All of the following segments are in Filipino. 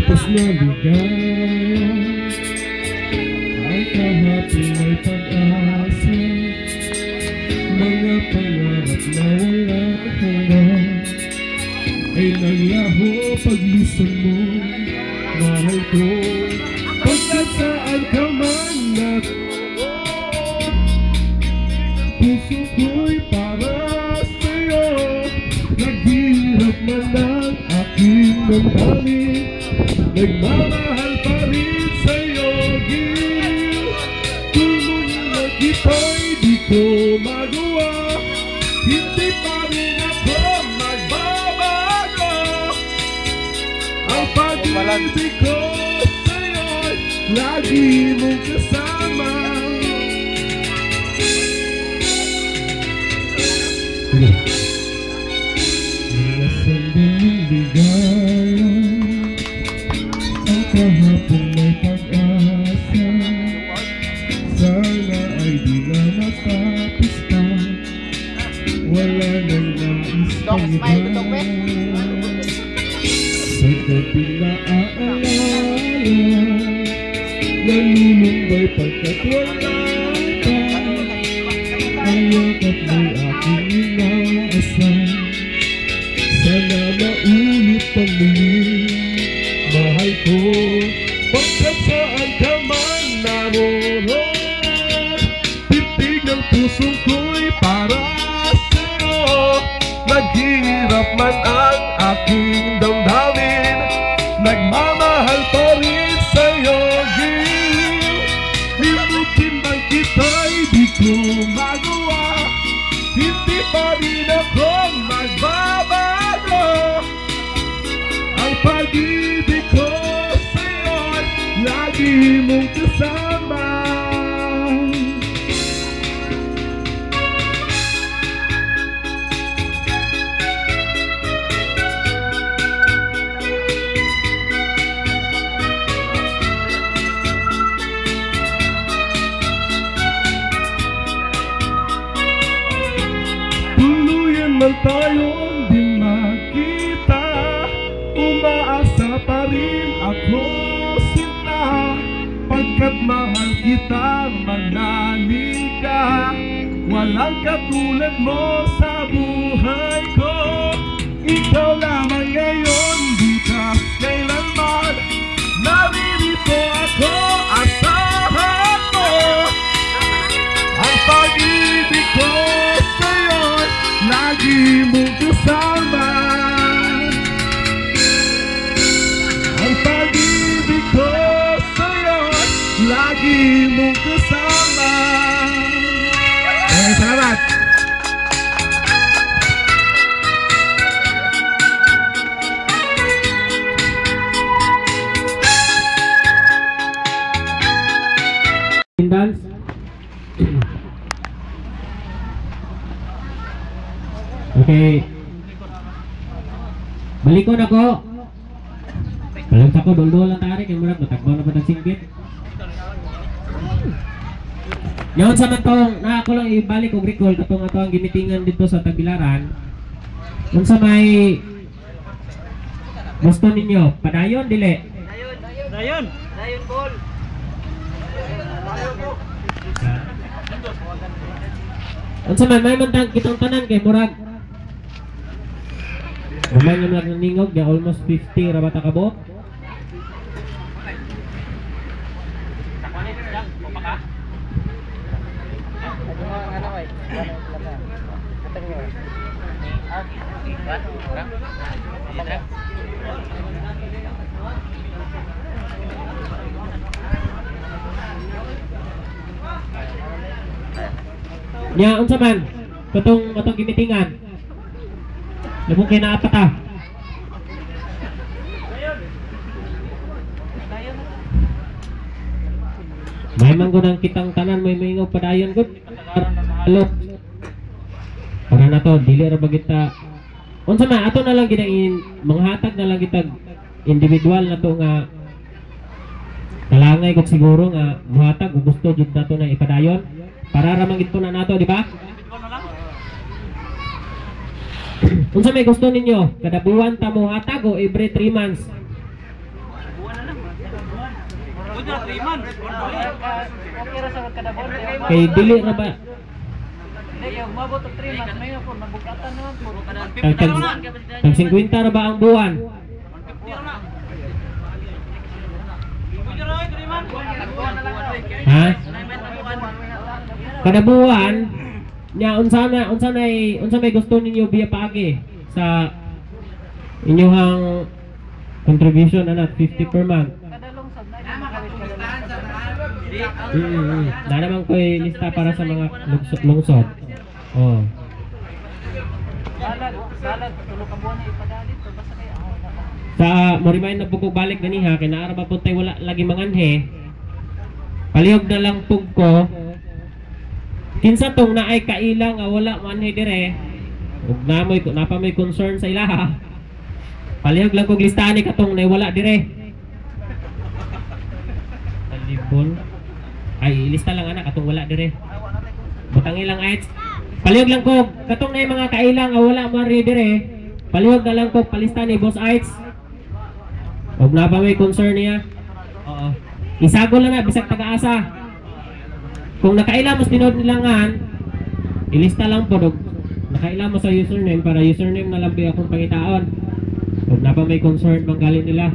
Tapos na ligaya ang kahapon may pag-asa, mga pangarap na walang hanggan ay naglaho pag-listen mo, mahal ko. Pagkat saan ka man at puso ko'y para sa'yo, naghihirap man ang aking damdamin, nagmamahal pa rin sa'yo, Gil. Kung muna kita'y di ko magawa, hindi pa rin ako magbabago. Ang pag-ibig ko sa'yo'y lagi mong kasama. Mga sandaling ligaya ang kahapon may pag-asa, sana ay di na matapos pa, wala nang nais pang iba. Sa gabi na aalala, nalulumbay pagkat wala ka, ayok at may aking inaasal. Sana maulit ang muli, mahal ko. Pagkat saan ka man naroon, titig ng puso ko'y para sa'yo, naghihirap man ang aking damdamin, nagmamahal pa rin sa'yo, Gil. Limutin man kita'y di ko magawa, hindi pa rin ako magbabago. Ang pag-ibig ko sa'yo'y lagi mong kasama. Tuluyan man tayong di makita, umaasa pa rin ako sila, pagkat mahal kita, manalig ka. Walang katulad mo sa buhay ko, ikaw lamang ngayon, bukas kailanman, naririto ako, asahan mo. Ang pag-ibig ko sa'yo'y lagi mong kasama. Ang pag-ibig ko sa'yo'y lagi mong kasama. Salamat! Dance. Okay. Balikon ako. Palang ako dol-dol lang tarik yung murag matagbaw na pa nagsinggit. Yaon sa matong na ako lang ibalik og recall katong ato ang gimitingan dito sa Tagbilaran. Unsa may gusto ninyo? Padayon dili. Dayon ball. Unsa man may mantang kitang tanan kay murag. Gamay nga lang ningog ya almost 50 ra bata kabot. Nya unsa man katong atong gimitingan. Labong kinaapat ah. May manggo nang kitang tanan may maingog padayon gud. Alot. Para na to dili ra bagita. Unsa man ato na lang ginain manghatag na lang kitag individual na to nga kalangay gud siguro nga muhatag ug gusto jud nato na ipadayon para ra mangit na nato di ba? Unsa may gusto ninyo? Kada buwan ta mo hatag o every 3 months? Udah 3 months. Okay ra sa kada bol. Kay dili ra ba? Hindi yung mabot og 3 months may ako nabukatan naman po. Tag 50 ra ba ang buwan? Ha? Kada buwan nya unsa may gusto ninyo biya paagi sa inyong contribution anak 50 per month. Kada lungsod na Na naman ko'y lista para sa mga lungsod. Oh. Salag tulo ka buwan ipadalit to basta kay ako na. Sa mo remind na bukog balik ganiha kay naara ba puntay wala lagi manganhe. Palihog na lang pug ko. Kinsa tong naay kailang nga wala manhe dire. Ug namoy ko napa may concern sa ilaha. Palihog lang kog listahan ni katong nay wala dire. Talibon. Ay ilista lang anak katong wala dire. Butang ilang aids. Palihog lang kog katong nay mga kailang nga wala manhe dire. Palihog na lang kog palista ni Boss Aids. Ug napa may concern niya. Oo. Isagol lang na bisag taga-asa. Kung nakaila mo tinod nilangan, ilista lang po dog. Nakaila mo sa username para username na lang akong pangitaon. Kung na pa may concern manggaling nila.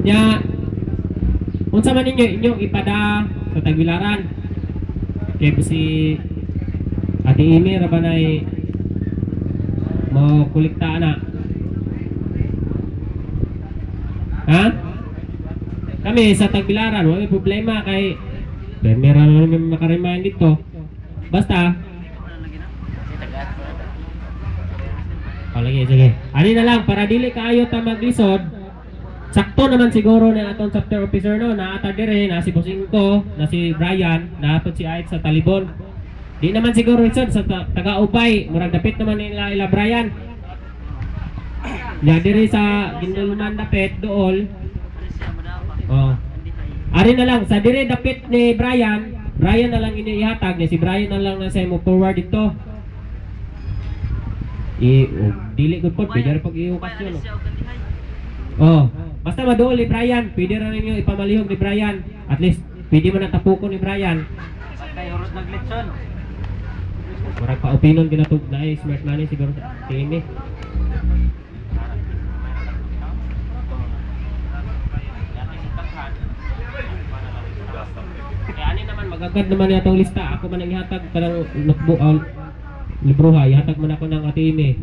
Nya unsa man ninyo inyong ipada sa Tagbilaran. Kaya si Ate Amy ra ba nay mo kulikta na? Ha? Kami sa Tagbilaran, wala may problema kay meron na naman makaremind dito. Basta lagi, sige. Ani na lang, para dili kaayo ta maglisod. Sakto naman siguro na atong chapter officer no, na ata dire, na si Bosingko, na si Brian, na ato si Ait sa Talibon. Di naman siguro isod sa taga-Ubay, murag dapit naman nila ila Brian. Ya dire sa Ginulman dapit dool. Oh. Ari na lang, sa dire dapit ni Brian na lang iniihatag niya, si Brian na lang na sa mo forward dito. Dili gud pod, pwede ra pag iukas yun. Oh, basta maduol ni Brian, pwede ra ninyo ipamalihog ni Brian. At least, pwede man natapukon ni Brian. Patay oras naglitson. Murag pa opinion ginatug na ay smart money siguro sa ini. Ani naman magagad naman yatong lista. Ako man ang ihatag kanang notebook libroha, ihatag man ako ng Ate Amy.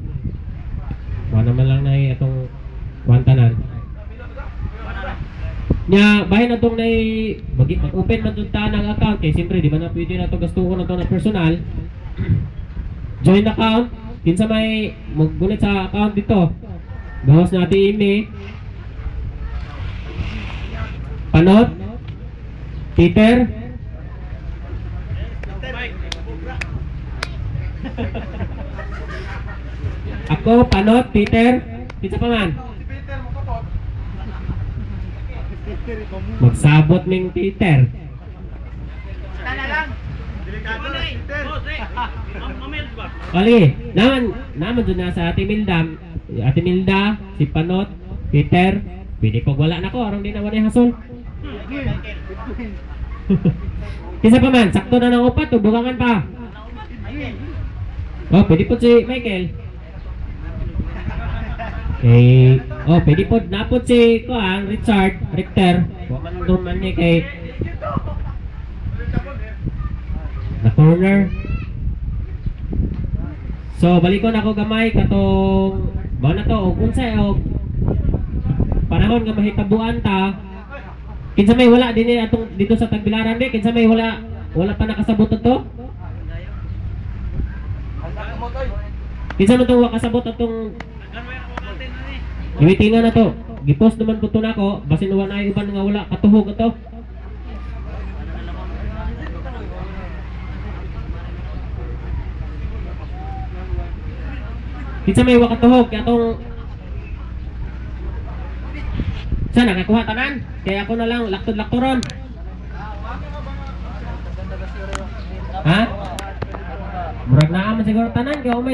Wala naman lang na itong wantanan. Nya bahin atong nay mag-open man tong tanang account kay siyempre di ba na pwede na to gastuhon na to na personal. Join account, kinsa may maggunit sa account dito. Bawas na Ate Amy. Panot Peter. Ako, Panot, Peter. Kinsa pa man? Magsabot ning Peter. Tana lang. Ali, naman dun na sa Ate Milda. Ate Milda, si Panot, Peter. Pwede pag wala na ko, arang di na wala hasol. Kinsa pa man? Sakto na ng upat o bukangan pa? Oh, pwede po si Michael. Okay. Oh, pwede po napod si Richard Richter. Waman naman niya kay na corner. So, balikon ako gamay katong ba na to og unsa og panahon nga mahitabuan ta. Kinsa may wala din atong dito sa Tagbilaran di, kinsa may wala pa nakasabot to? Kinsa man to wakasabot atong giwitingan na to. Gipost naman po to nako, basin wala na iban nga wala katuhog ato. Kinsa may wakatuhog atong sana nakakuha tanan, kaya ako na lang laktod-laktoron. Ha? Murag na man siguro tanan, kaya umay na